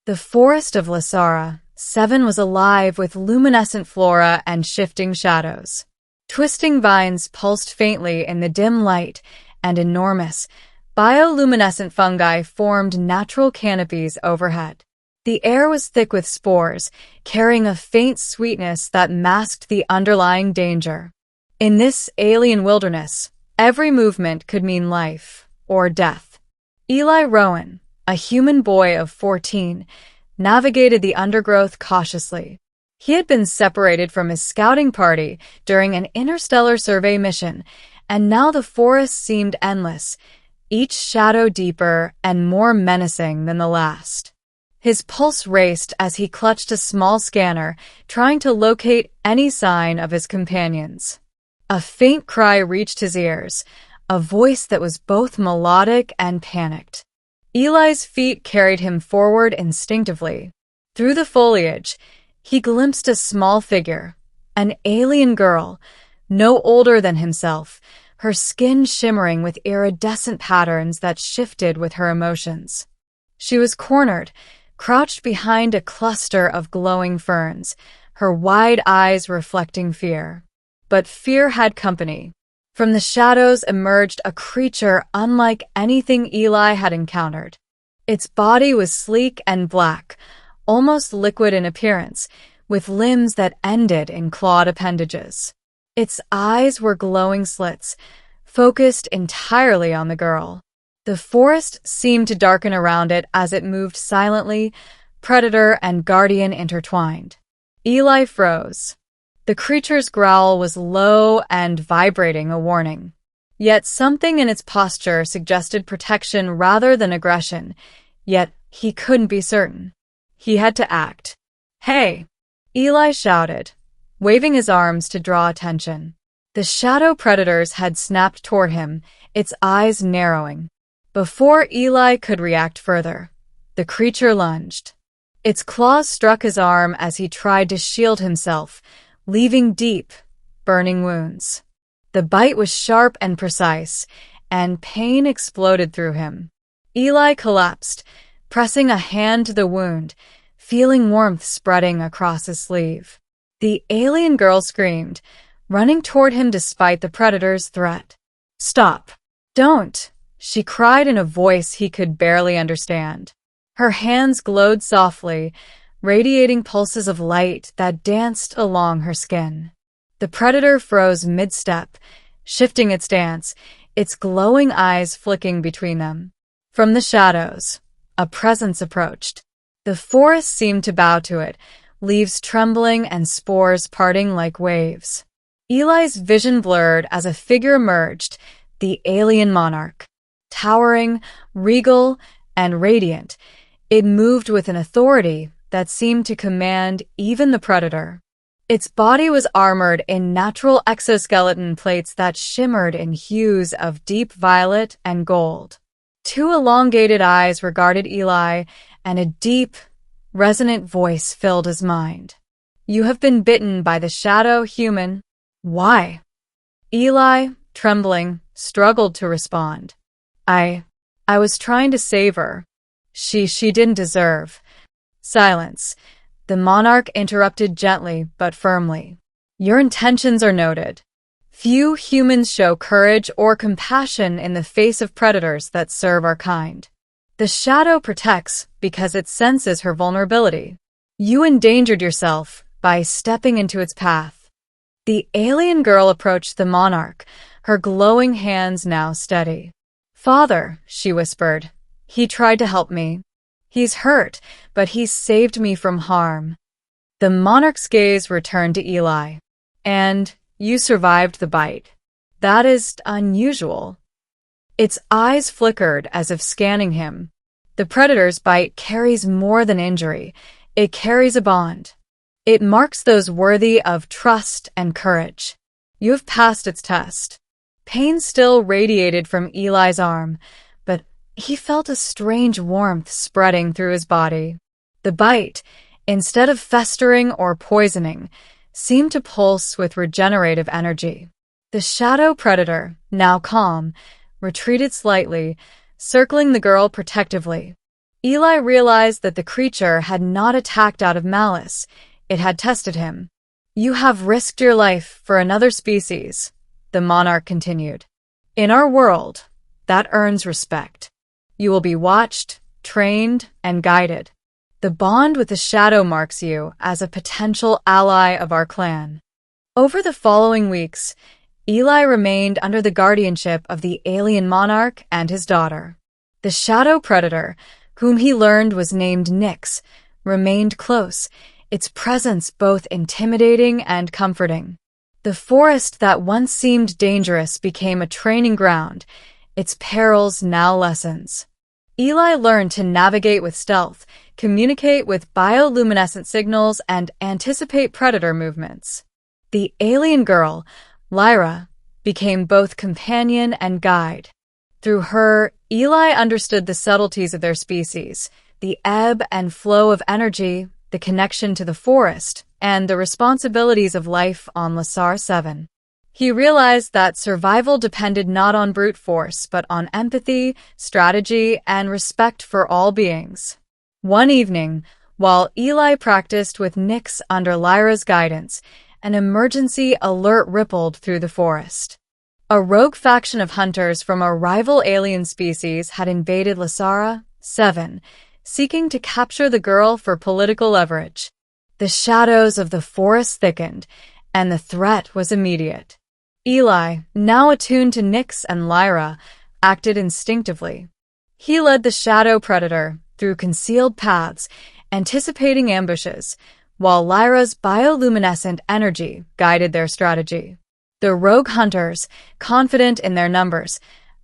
The forest of Lasara, 7 was alive with luminescent flora and shifting shadows. Twisting vines pulsed faintly in the dim light, and enormous, bioluminescent fungi formed natural canopies overhead. The air was thick with spores, carrying a faint sweetness that masked the underlying danger. In this alien wilderness, every movement could mean life or death. Eli Rowan, a human boy of 14, navigated the undergrowth cautiously. He had been separated from his scouting party during an interstellar survey mission, and now the forest seemed endless, each shadow deeper and more menacing than the last. His pulse raced as he clutched a small scanner, trying to locate any sign of his companions. A faint cry reached his ears, a voice that was both melodic and panicked. Eli's feet carried him forward instinctively. Through the foliage, he glimpsed a small figure, an alien girl, no older than himself, her skin shimmering with iridescent patterns that shifted with her emotions. She was cornered, crouched behind a cluster of glowing ferns, her wide eyes reflecting fear. But fear had company. From the shadows emerged a creature unlike anything Eli had encountered. Its body was sleek and black, almost liquid in appearance, with limbs that ended in clawed appendages. Its eyes were glowing slits, focused entirely on the girl. The forest seemed to darken around it as it moved silently, predator and guardian intertwined. Eli froze. The creature's growl was low and vibrating a warning. Yet something in its posture suggested protection rather than aggression, yet he couldn't be certain. He had to act. "Hey!" Eli shouted, waving his arms to draw attention. The shadow predators had snapped toward him, its eyes narrowing. Before Eli could react further, the creature lunged. Its claws struck his arm as he tried to shield himself, leaving deep, burning wounds. The bite was sharp and precise, and pain exploded through him. Eli collapsed, pressing a hand to the wound, feeling warmth spreading across his sleeve. The alien girl screamed, running toward him despite the predator's threat. "Stop! Don't!" she cried in a voice he could barely understand. Her hands glowed softly, radiating pulses of light that danced along her skin. The predator froze mid-step, shifting its dance, its glowing eyes flicking between them. From the shadows, a presence approached. The forest seemed to bow to it, leaves trembling and spores parting like waves. Eli's vision blurred as a figure emerged, the alien monarch. Towering, regal, and radiant, it moved with an authority that seemed to command even the predator. Its body was armored in natural exoskeleton plates that shimmered in hues of deep violet and gold. 2 elongated eyes regarded Eli, and a deep, resonant voice filled his mind. "You have been bitten by the shadow human. Why?" Eli, trembling, struggled to respond. I was trying to save her. She didn't deserve." Silence. The monarch interrupted gently but firmly. "Your intentions are noted. Few humans show courage or compassion in the face of predators that serve our kind. The shadow protects because it senses her vulnerability. You endangered yourself by stepping into its path." The alien girl approached the monarch, her glowing hands now steady. "Father," she whispered, "he tried to help me. He's hurt, but he saved me from harm." The monarch's gaze returned to Eli. "And you survived the bite. That is unusual." Its eyes flickered as if scanning him. The predator's bite carries more than injury. It carries a bond. It marks those worthy of trust and courage. You have passed its test. Pain still radiated from Eli's arm, but he felt a strange warmth spreading through his body. The bite, instead of festering or poisoning, seemed to pulse with regenerative energy. The shadow predator, now calm, retreated slightly, circling the girl protectively. Eli realized that the creature had not attacked out of malice. It had tested him. "You have risked your life for another species," the monarch continued. "In our world, that earns respect. You will be watched, trained, and guided. The bond with the shadow marks you as a potential ally of our clan." Over the following weeks, Eli remained under the guardianship of the alien monarch and his daughter. The shadow predator, whom he learned was named Nyx, remained close, its presence both intimidating and comforting. The forest that once seemed dangerous became a training ground, its perils now lessons. Eli learned to navigate with stealth, communicate with bioluminescent signals, and anticipate predator movements. The alien girl, Lyra, became both companion and guide. Through her, Eli understood the subtleties of their species, the ebb and flow of energy, the connection to the forest, and the responsibilities of life on Lasar 7. He realized that survival depended not on brute force, but on empathy, strategy, and respect for all beings. One evening, while Eli practiced with Nyx under Lyra's guidance, an emergency alert rippled through the forest. A rogue faction of hunters from a rival alien species had invaded Lasara 7, seeking to capture the girl for political leverage. The shadows of the forest thickened, and the threat was immediate. Eli, now attuned to Nyx and Lyra, acted instinctively. He led the shadow predator through concealed paths, anticipating ambushes, while Lyra's bioluminescent energy guided their strategy. The rogue hunters, confident in their numbers,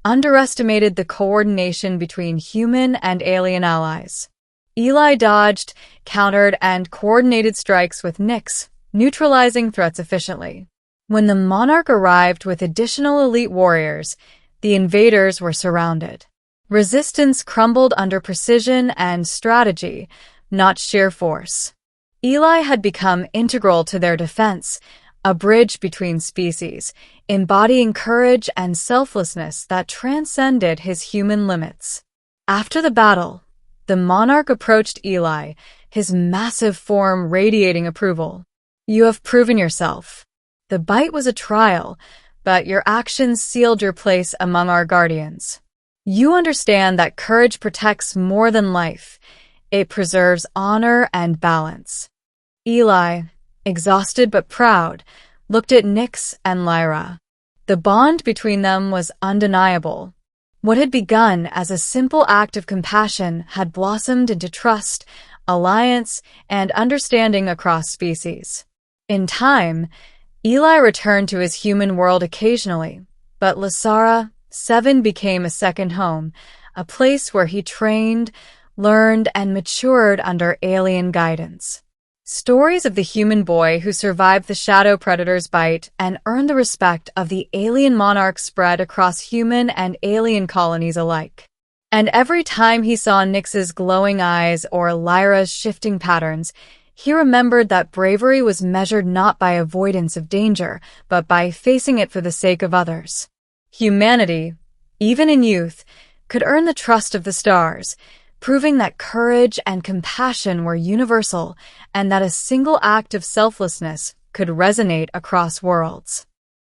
underestimated the coordination between human and alien allies. Eli dodged, countered, and coordinated strikes with Nyx, neutralizing threats efficiently. When the Monarch arrived with additional elite warriors, the invaders were surrounded. Resistance crumbled under precision and strategy, not sheer force. Eli had become integral to their defense, a bridge between species, embodying courage and selflessness that transcended his human limits. After the battle, the monarch approached Eli, his massive form radiating approval. "You have proven yourself. The bite was a trial, but your actions sealed your place among our guardians. You understand that courage protects more than life. It preserves honor and balance." Eli, exhausted but proud, looked at Nyx and Lyra. The bond between them was undeniable. What had begun as a simple act of compassion had blossomed into trust, alliance, and understanding across species. In time, Eli returned to his human world occasionally, but Lasara 7 became a second home, a place where he trained, learned, and matured under alien guidance. Stories of the human boy who survived the shadow predator's bite and earned the respect of the alien monarch spread across human and alien colonies alike. And every time he saw Nyx's glowing eyes or Lyra's shifting patterns, he remembered that bravery was measured not by avoidance of danger, but by facing it for the sake of others. Humanity, even in youth, could earn the trust of the stars, proving that courage and compassion were universal and that a single act of selflessness could resonate across worlds.